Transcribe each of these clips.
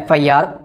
FIR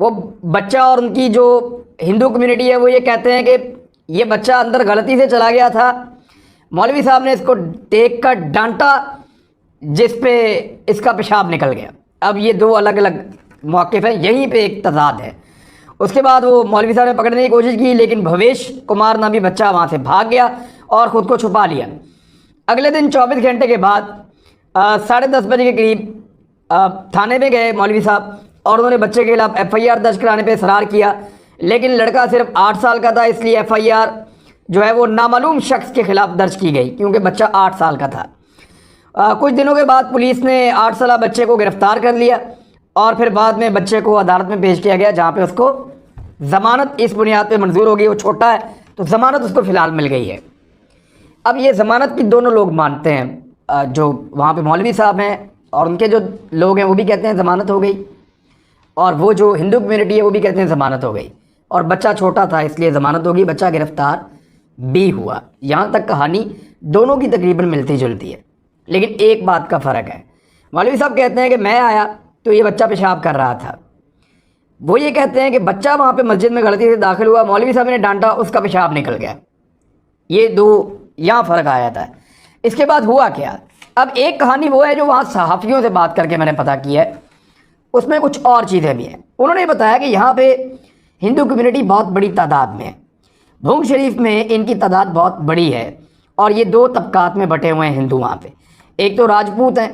وہ بچہ اور ان کی جو ہندو کمیونٹی ہے وہ یہ کہتے ہیں کہ یہ بچہ اندر غلطی سے چلا گیا تھا، مولوی صاحب نے اس کو ٹیک کر ڈانٹا جس پہ اس کا پیشاب نکل گیا۔ اب یہ دو الگ الگ موقف ہیں، یہیں پہ ایک تضاد ہے۔ اس کے بعد وہ مولوی صاحب نے پکڑنے کی کوشش کی، لیکن بھویش کمار نامی بچہ وہاں سے بھاگ گیا اور خود کو چھپا لیا۔ اگلے دن 24 گھنٹے کے بعد 10:30 بجے کے قریب تھانے میں گئے مولوی صاحب، اور انہوں نے بچے کے خلاف FIR درج کرانے پہ اصرار کیا، لیکن لڑکا صرف 8 سال کا تھا، اس لیے FIR جو ہے وہ نامعلوم شخص کے خلاف درج کی گئی کیونکہ بچہ 8 سال کا تھا۔ کچھ دنوں کے بعد پولیس نے 8 سالہ بچے کو گرفتار کر لیا اور پھر بعد میں بچے کو عدالت میں پیش کیا گیا، جہاں پہ اس کو ضمانت اس بنیاد پہ منظور ہو گئی، وہ چھوٹا ہے تو ضمانت اس کو فی الحال مل گئی ہے۔ اب یہ ضمانت بھی دونوں لوگ مانتے ہیں، جو وہاں پہ مولوی صاحب ہیں اور ان کے جو لوگ ہیں وہ بھی کہتے ہیں ضمانت ہو گئی، اور وہ جو ہندو کمیونٹی ہے وہ بھی کہتے ہیں ضمانت ہو گئی، اور بچہ چھوٹا تھا اس لیے ضمانت ہوگی، بچہ گرفتار بھی ہوا۔ یہاں تک کہانی دونوں کی تقریباً ملتی جلتی ہے، لیکن ایک بات کا فرق ہے۔ مولوی صاحب کہتے ہیں کہ میں آیا تو یہ بچہ پیشاب کر رہا تھا، وہ یہ کہتے ہیں کہ بچہ وہاں پہ مسجد میں غلطی سے داخل ہوا، مولوی صاحب نے ڈانٹا، اس کا پیشاب نکل گیا۔ یہ دو یہاں فرق آیا تھا۔ اس کے بعد ہوا کیا؟ اب ایک کہانی وہ ہے جو وہاں صحافیوں سے بات کر کے میں نے پتہ کی ہے، اس میں کچھ اور چیزیں بھی ہیں۔ انہوں نے بتایا کہ یہاں پہ ہندو کمیونٹی بہت بڑی تعداد میں ہے، بھونگ شریف میں ان کی تعداد بہت بڑی ہے، اور یہ دو طبقات میں بٹے ہوئے ہیں ہندو وہاں پہ۔ ایک تو راجپوت ہیں،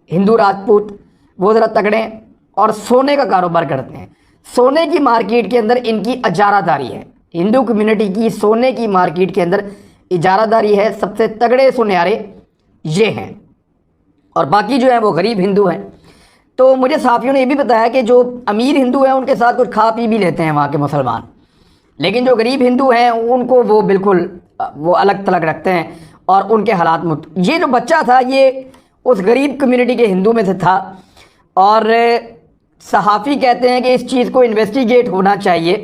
ہندو راجپوت، وہ ذرا تگڑے ہیں اور سونے کا کاروبار کرتے ہیں۔ سونے کی مارکیٹ کے اندر ان کی اجارہ داری ہے، ہندو کمیونٹی کی سونے کی مارکیٹ کے اندر اجارہ داری ہے۔ سب سے تگڑے سنیارے یہ ہیں، اور باقی جو ہیں وہ غریب ہندو ہیں۔ تو مجھے صحافیوں نے یہ بھی بتایا کہ جو امیر ہندو ہیں ان کے ساتھ کچھ کھا پی بھی لیتے ہیں وہاں کے مسلمان، لیکن جو غریب ہندو ہیں ان کو وہ بالکل وہ الگ تلگ رکھتے ہیں، اور ان کے حالات یہ جو بچہ تھا یہ اس غریب کمیونٹی کے ہندو میں سے تھا، اور صحافی کہتے ہیں کہ اس چیز کو انویسٹیگیٹ ہونا چاہیے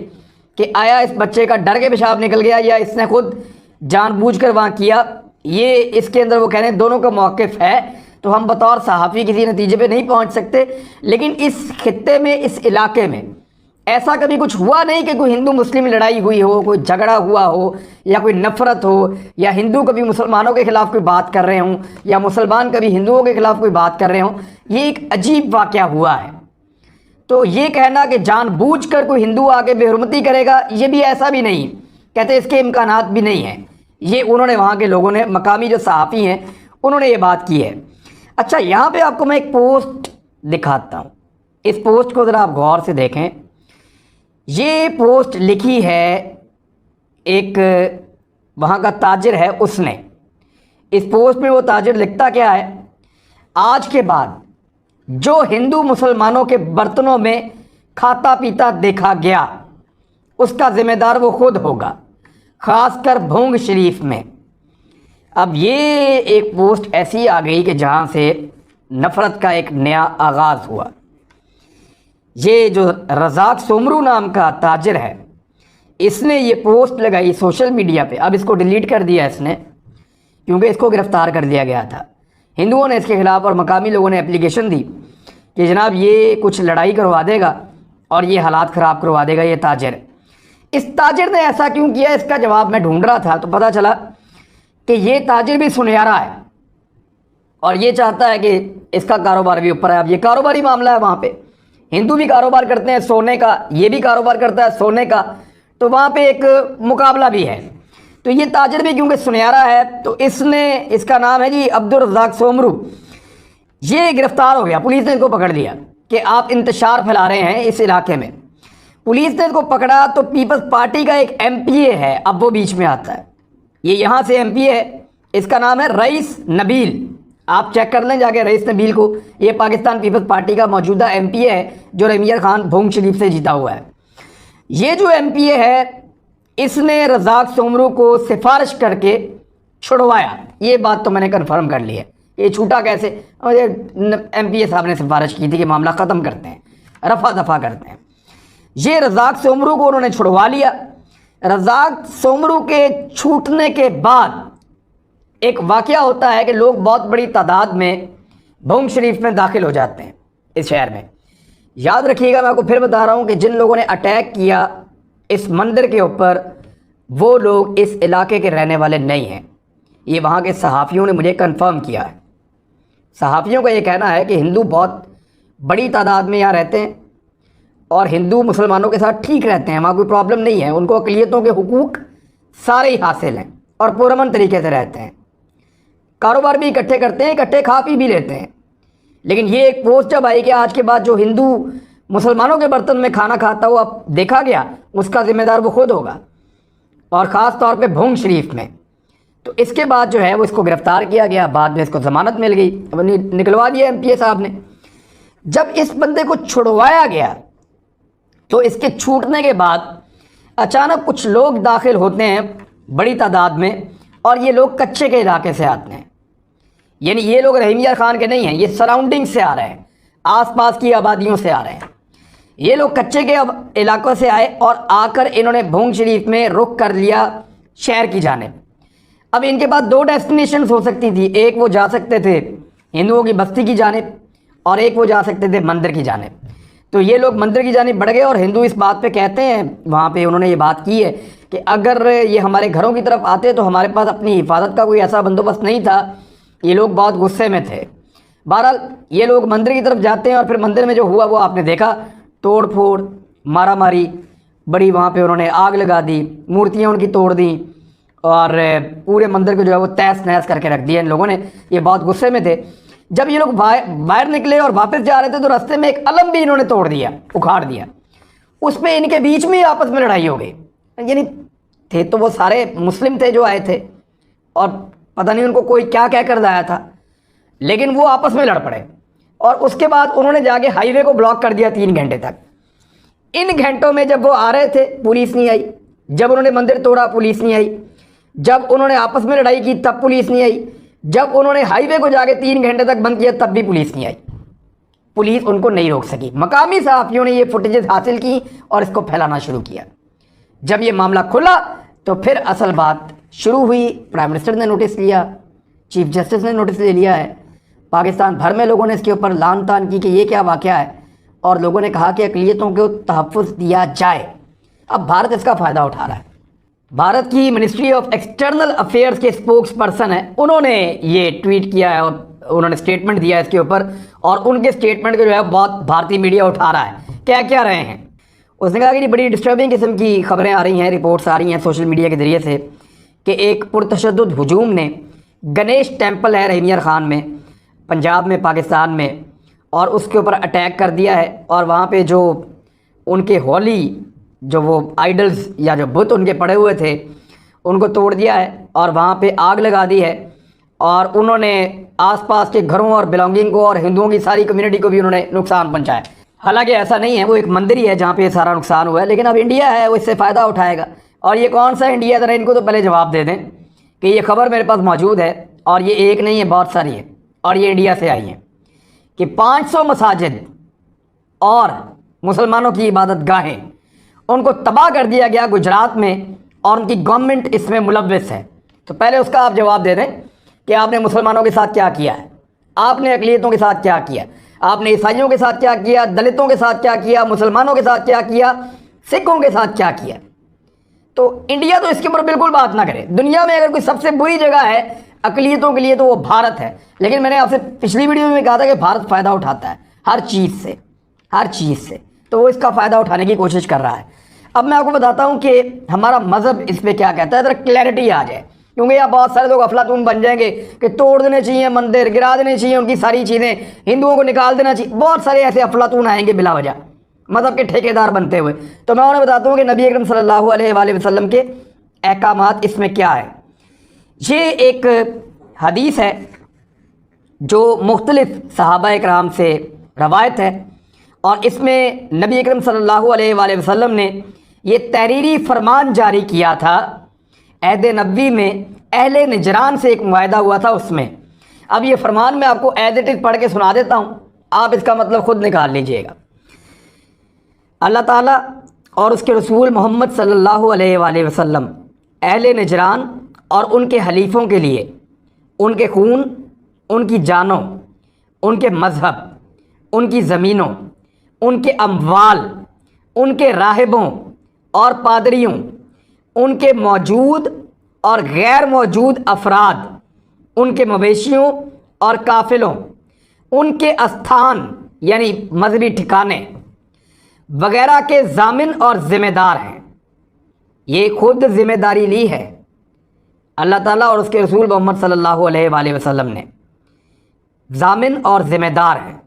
کہ آیا اس بچے کا ڈر کے پیشاب نکل گیا یا اس نے خود جان بوجھ کر وہاں کیا۔ یہ اس کے اندر وہ کہہ رہے ہیں دونوں کا موقف ہے، تو ہم بطور صحافی کسی نتیجے پہ نہیں پہنچ سکتے، لیکن اس خطے میں، اس علاقے میں ایسا کبھی کچھ ہوا نہیں کہ کوئی ہندو مسلم لڑائی ہوئی ہو، کوئی جھگڑا ہوا ہو، یا کوئی نفرت ہو، یا ہندو کبھی مسلمانوں کے خلاف کوئی بات کر رہے ہوں، یا مسلمان کبھی ہندوؤں کے خلاف کوئی بات کر رہے ہوں۔ یہ ایک عجیب واقعہ ہوا ہے۔ تو یہ کہنا کہ جان بوجھ کر کوئی ہندو آ کے بے حرمتی کرے گا، یہ بھی ایسا بھی نہیں، کہتے اس کے امکانات بھی نہیں ہیں۔ یہ انہوں نے وہاں کے لوگوں نے، مقامی جو صحافی ہیں انہوں نے یہ بات کی ہے۔ اچھا، یہاں پہ آپ کو میں ایک پوسٹ دکھاتا ہوں، اس پوسٹ کو ذرا آپ غور سے دیکھیں۔ یہ پوسٹ لکھی ہے ایک وہاں کا تاجر ہے، اس نے۔ اس پوسٹ میں وہ تاجر لکھتا کیا ہے؟ آج کے بعد جو ہندو مسلمانوں کے برتنوں میں کھاتا پیتا دیکھا گیا اس کا ذمہ دار وہ خود ہوگا، خاص کر بھونگ شریف میں۔ اب یہ ایک پوسٹ ایسی آ گئی کہ جہاں سے نفرت کا ایک نیا آغاز ہوا۔ یہ جو رزاق سومرو نام کا تاجر ہے، اس نے یہ پوسٹ لگائی سوشل میڈیا پہ۔ اب اس کو ڈیلیٹ کر دیا اس نے، کیونکہ اس کو گرفتار کر دیا گیا تھا۔ ہندوؤں نے اس کے خلاف اور مقامی لوگوں نے اپلیکیشن دی کہ جناب یہ کچھ لڑائی کروا دے گا اور یہ حالات خراب کروا دے گا یہ تاجر۔ اس تاجر نے ایسا کیوں کیا، اس کا جواب میں ڈھونڈ رہا تھا تو پتہ چلا کہ یہ تاجر بھی سنیارا ہے اور یہ چاہتا ہے کہ اس کا کاروبار بھی اوپر ہے۔ اب یہ کاروباری معاملہ ہے، وہاں پہ ہندو بھی کاروبار کرتے ہیں سونے کا، یہ بھی کاروبار کرتا ہے سونے کا، تو وہاں پہ ایک مقابلہ بھی ہے۔ تو یہ تاجر بھی کیونکہ سنیارا ہے تو اس نے، اس کا نام ہے جی عبدالرزاق سومرو، یہ گرفتار ہو گیا۔ پولیس نے اس کو پکڑ لیا کہ آپ انتشار پھیلا رہے ہیں اس علاقے میں۔ پولیس نے اس کو پکڑا تو پیپلز پارٹی کا ایک MPA ہے، اب وہ بیچ میں آتا ہے۔ یہ یہاں سے MPA ہے، اس کا نام ہے رئیس نبیل۔ آپ چیک کر لیں جا کے رئیس نبیل کو، یہ پاکستان پیپلز پارٹی کا موجودہ MPA ہے جو رحمیت خان بھونگ شریف سے جیتا ہوا ہے۔ یہ جو MPA ہے اس نے رزاق سومرو کو سفارش کر کے چھڑوایا۔ یہ بات تو میں نے کنفرم کر لی ہے، یہ چھوٹا کیسے؟ MPA صاحب نے سفارش کی تھی کہ معاملہ ختم کرتے ہیں، رفع دفع کرتے ہیں۔ یہ رزاق سومرو کو انہوں نے چھڑوا لیا۔ رزاق سومرو کے چھوٹنے کے بعد ایک واقعہ ہوتا ہے کہ لوگ بہت بڑی تعداد میں بھونگ شریف میں داخل ہو جاتے ہیں اس شہر میں۔ یاد رکھیے گا، میں آپ کو پھر بتا رہا ہوں کہ جن لوگوں نے اٹیک کیا اس مندر کے اوپر وہ لوگ اس علاقے کے رہنے والے نہیں ہیں، یہ وہاں کے صحافیوں نے مجھے کنفرم کیا ہے۔ صحافیوں کا یہ کہنا ہے کہ ہندو بہت بڑی تعداد میں یہاں رہتے ہیں اور ہندو مسلمانوں کے ساتھ ٹھیک رہتے ہیں، وہاں کوئی پرابلم نہیں ہے، ان کو اقلیتوں کے حقوق سارے ہی حاصل ہیں اور پرامن طریقے سے رہتے ہیں، کاروبار بھی اکٹھے کرتے ہیں، اکٹھے کھا پی بھی لیتے ہیں۔ لیکن یہ ایک پوسٹ جب آئی کہ آج کے بعد جو ہندو مسلمانوں کے برتن میں کھانا کھاتا ہوا دیکھا گیا اس کا ذمہ دار وہ خود ہوگا، اور خاص طور پہ بھونگ شریف میں، تو اس کے بعد جو ہے وہ اس کو گرفتار کیا گیا، بعد میں اس کو ضمانت مل گئی، نکلوا دیا ایم پی اے صاحب نے۔ جب اس بندے کو چھڑوایا گیا تو اس کے چھوٹنے کے بعد اچانک کچھ لوگ داخل ہوتے ہیں بڑی تعداد میں، اور یہ لوگ کچے کے علاقے سے آتے ہیں، یعنی یہ لوگ رحیم یار خان کے نہیں ہیں، یہ سراؤنڈنگ سے آ رہے ہیں، آس پاس کی آبادیوں سے آ رہے ہیں۔ یہ لوگ کچے کے علاقوں سے آئے اور آ کر انہوں نے بھونگ شریف میں رخ کر لیا شہر کی جانب۔ اب ان کے پاس دو ڈیسٹینیشنز ہو سکتی تھی، ایک وہ جا سکتے تھے ہندوؤں کی بستی کی جانب اور ایک وہ جا سکتے تھے مندر کی جانب۔ تو یہ لوگ مندر کی جانب بڑھ گئے، اور ہندو اس بات پہ کہتے ہیں، وہاں پہ انہوں نے یہ بات کی ہے کہ اگر یہ ہمارے گھروں کی طرف آتے تو ہمارے پاس اپنی حفاظت کا کوئی ایسا بندوبست نہیں تھا۔ یہ لوگ بہت غصے میں تھے۔ بہرحال یہ لوگ مندر کی طرف جاتے ہیں، اور پھر مندر میں جو ہوا وہ آپ نے دیکھا، توڑ پھوڑ، مارا ماری بڑی، وہاں پہ انہوں نے آگ لگا دی، مورتیاں ان کی توڑ دیں، اور پورے مندر کو جو ہے وہ تہس نہس کر کے رکھ دیا ان لوگوں نے۔ یہ بہت غصے میں تھے۔ جب یہ لوگ باہر نکلے اور واپس جا رہے تھے تو راستے میں ایک علم بھی انہوں نے توڑ دیا، اکھاڑ دیا، اس پہ ان کے بیچ میں آپس میں لڑائی ہو گئی۔ یعنی تھے تو وہ سارے مسلم تھے جو آئے تھے، اور پتہ نہیں ان کو کوئی کیا کہہ کر لایا تھا، لیکن وہ آپس میں لڑ پڑے، اور اس کے بعد انہوں نے جا کے ہائی وے کو بلاک کر دیا 3 گھنٹے تک۔ ان گھنٹوں میں جب وہ آ رہے تھے پولیس نہیں آئی، جب انہوں نے مندر توڑا پولیس نہیں آئی، جب انہوں نے آپس میں لڑائی کی تب پولیس نہیں آئی، جب انہوں نے ہائی وے کو جا کے 3 گھنٹے تک بند کیا تب بھی پولیس نہیں آئی۔ پولیس ان کو نہیں روک سکی۔ مقامی صحافیوں نے یہ فوٹیجز حاصل کی اور اس کو پھیلانا شروع کیا۔ جب یہ معاملہ کھلا تو پھر اصل بات شروع ہوئی۔ پرائم منسٹر نے نوٹس لیا، چیف جسٹس نے نوٹس لے لیا ہے، پاکستان بھر میں لوگوں نے اس کے اوپر لان تان کی کہ یہ کیا واقعہ ہے، اور لوگوں نے کہا کہ اقلیتوں کو تحفظ دیا جائے۔ اب بھارت اس کا فائدہ اٹھا رہا ہے۔ بھارت کی منسٹری آف ایکسٹرنل افیئرز کے اسپوکس پرسن ہیں، انہوں نے یہ ٹویٹ کیا ہے اور انہوں نے اسٹیٹمنٹ دیا ہے اس کے اوپر، اور ان کے اسٹیٹمنٹ کو جو ہے بہت بھارتی میڈیا اٹھا رہا ہے۔ کیا رہے ہیں؟ اس نے کہا کہ بڑی ڈسٹربنگ قسم کی خبریں آ رہی ہیں، رپورٹس آ رہی ہیں سوشل میڈیا کے ذریعے سے کہ ایک پرتشدد ہجوم نے گنیش ٹیمپل ہے رحیم یار خان میں، پنجاب میں، پاکستان میں، اور اس کے اوپر اٹیک کر دیا ہے، اور وہاں پہ جو ان کے ہولی جو وہ آئیڈلز یا جو بت ان کے پڑے ہوئے تھے ان کو توڑ دیا ہے، اور وہاں پہ آگ لگا دی ہے، اور انہوں نے آس پاس کے گھروں اور بلانگنگ کو اور ہندوؤں کی ساری کمیونٹی کو بھی انہوں نے نقصان پہنچایا۔ حالانکہ ایسا نہیں ہے، وہ ایک مندر ہی ہے جہاں پہ یہ سارا نقصان ہوا ہے، لیکن اب انڈیا ہے وہ اس سے فائدہ اٹھائے گا۔ اور یہ کون سا انڈیا ہے؟ ذرا ان کو تو پہلے جواب دے دیں کہ یہ خبر میرے پاس موجود ہے، اور یہ ایک نہیں ہے، بہت ساری ہے، اور یہ انڈیا سے آئی ہیں کہ 500 مساجد اور مسلمانوں کی عبادت گاہیں ان کو تباہ کر دیا گیا گجرات میں، اور ان کی گورنمنٹ اس میں ملوث ہے۔ تو پہلے اس کا آپ جواب دے دیں کہ آپ نے مسلمانوں کے ساتھ کیا کیا ہے، آپ نے اقلیتوں کے ساتھ کیا کیا، آپ نے عیسائیوں کے ساتھ کیا کیا، دلتوں کے ساتھ کیا کیا، مسلمانوں کے ساتھ کیا کیا، سکھوں کے ساتھ کیا کیا۔ تو انڈیا تو اس کے اوپر بالکل بات نہ کرے۔ دنیا میں اگر کوئی سب سے بری جگہ ہے اقلیتوں کے لیے تو وہ بھارت ہے، لیکن میں نے آپ سے پچھلی ویڈیو میں کہا تھا کہ بھارت فائدہ اٹھاتا ہے ہر چیز سے، تو وہ اس کا فائدہ اٹھانے کی کوشش کر رہا ہے۔ اب میں آپ کو بتاتا ہوں کہ ہمارا مذہب اس پہ کیا کہتا ہے، ذرا کلیئرٹی آ جائے، کیونکہ یہاں بہت سارے لوگ افلاطون بن جائیں گے کہ توڑ دینے چاہیے مندر، گرا دینے چاہیے ان کی ساری چیزیں، ہندوؤں کو نکال دینا چاہیے، بہت سارے ایسے افلاطون آئیں گے بلا وجہ مذہب کے ٹھیکیدار بنتے ہوئے۔ تو میں انہیں بتاتا ہوں کہ نبی اکرم صلی اللہ علیہ وآلہ وسلم کے احکامات اس میں کیا ہے۔ یہ ایک حدیث ہے جو مختلف صحابہ کرام سے روایت ہے، اور اس میں نبی اکرم صلی اللہ علیہ وآلہ وسلم نے یہ تحریری فرمان جاری کیا تھا عہد نبوی میں، اہل نجران سے ایک معاہدہ ہوا تھا اس میں۔ اب یہ فرمان میں آپ کو ایز اٹ از پڑھ کے سنا دیتا ہوں، آپ اس کا مطلب خود نکال لیجئے گا۔ اللہ تعالیٰ اور اس کے رسول محمد صلی اللہ علیہ وآلہ وسلم اہل نجران اور ان کے حلیفوں کے لیے ان کے خون، ان کی جانوں، ان کے مذہب، ان کی زمینوں، ان کے اموال، ان کے راہبوں اور پادریوں، ان کے موجود اور غیر موجود افراد، ان کے مویشیوں اور قافلوں، ان کے استھان یعنی مذہبی ٹھکانے وغیرہ کے ضامن اور ذمہ دار ہیں۔ یہ خود ذمہ داری لی ہے اللہ تعالیٰ اور اس کے رسول محمد صلی اللہ علیہ وآلہ وسلم نے، ضامن اور ذمہ دار ہیں۔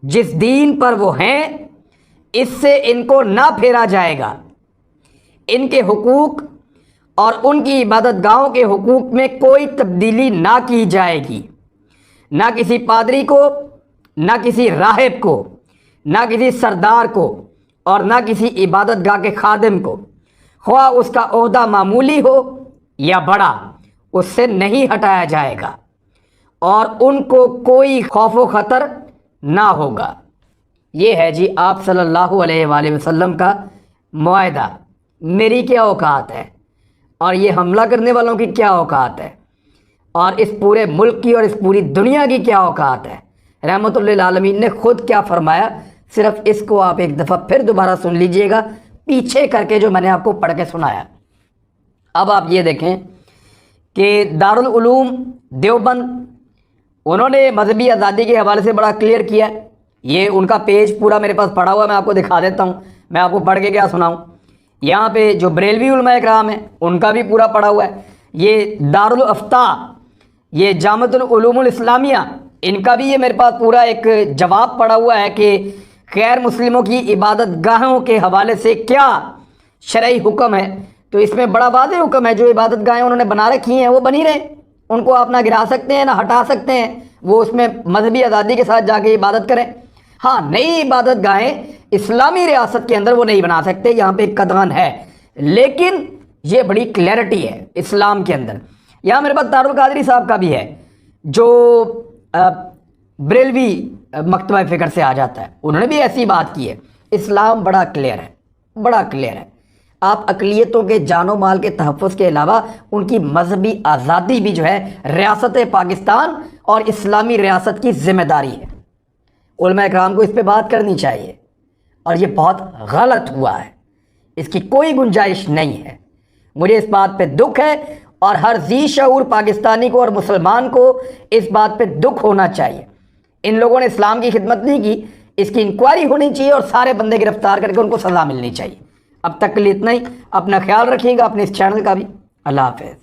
جس دین پر وہ ہیں اس سے ان کو نہ پھیرا جائے گا، ان کے حقوق اور ان کی عبادت گاہوں کے حقوق میں کوئی تبدیلی نہ کی جائے گی، نہ کسی پادری کو، نہ کسی راہب کو، نہ کسی سردار کو، اور نہ کسی عبادت گاہ کے خادم کو، خواہ اس کا عہدہ معمولی ہو یا بڑا، اس سے نہیں ہٹایا جائے گا، اور ان کو کوئی خوف و خطر نہ ہوگا۔ یہ ہے جی آپ صلی اللہ علیہ وآلہ وسلم کا معاہدہ۔ میری کیا اوقات ہے اور یہ حملہ کرنے والوں کی کیا اوقات ہے، اور اس پورے ملک کی اور اس پوری دنیا کی کیا اوقات ہے۔ رحمت للعالمین نے خود کیا فرمایا، صرف اس کو آپ ایک دفعہ پھر دوبارہ سن لیجئے گا پیچھے کر کے جو میں نے آپ کو پڑھ کے سنایا۔ اب آپ یہ دیکھیں کہ دارالعلوم دیوبند انہوں نے مذہبی آزادی کے حوالے سے بڑا کلیئر کیا ہے۔ یہ ان کا پیج پورا میرے پاس پڑھا ہوا ہے، میں آپ کو دکھا دیتا ہوں، میں آپ کو پڑھ کے کیا سناؤں۔ یہاں پہ جو بریلوی علماء اکرام ہیں ان کا بھی پورا پڑھا ہوا ہے۔ یہ دارالافتاء، یہ جامعۃ العلوم الاسلامیہ، ان کا بھی یہ میرے پاس پورا ایک جواب پڑا ہوا ہے کہ غیر مسلموں کی عبادت گاہوں کے حوالے سے کیا شرعی حکم ہے۔ تو اس میں بڑا واضح حکم ہے، جو عبادت گاہیں انہوں نے بنا رکھی ہیں وہ بنی رہیں، ان کو آپ نہ گرا سکتے ہیں نہ ہٹا سکتے ہیں، وہ اس میں مذہبی آزادی کے ساتھ جا کے عبادت کریں۔ ہاں، نئی عبادت گاہیں اسلامی ریاست کے اندر وہ نہیں بنا سکتے، یہاں پہ ایک قدغن ہے، لیکن یہ بڑی کلیئرٹی ہے اسلام کے اندر۔ یہاں میرے پاس دارالقادری صاحب کا بھی ہے جو بریلوی مکتبہ فکر سے آ جاتا ہے، انہوں نے بھی ایسی بات کی ہے۔ اسلام بڑا کلیئر ہے، بڑا کلیئر ہے۔ آپ اقلیتوں کے جان و مال کے تحفظ کے علاوہ ان کی مذہبی آزادی بھی جو ہے ریاست پاکستان اور اسلامی ریاست کی ذمہ داری ہے۔ علماء اکرام کو اس پہ بات کرنی چاہیے، اور یہ بہت غلط ہوا ہے، اس کی کوئی گنجائش نہیں ہے۔ مجھے اس بات پہ دکھ ہے، اور ہر ذی شعور پاکستانی کو اور مسلمان کو اس بات پہ دکھ ہونا چاہیے۔ ان لوگوں نے اسلام کی خدمت نہیں کی، اس کی انکوائری ہونی چاہیے اور سارے بندے گرفتار کر کے ان کو سزا ملنی چاہیے۔ اب تک کے لیے اتنا ہی، اپنا خیال رکھیے گا، اپنے اس چینل کا بھی۔ اللہ حافظ۔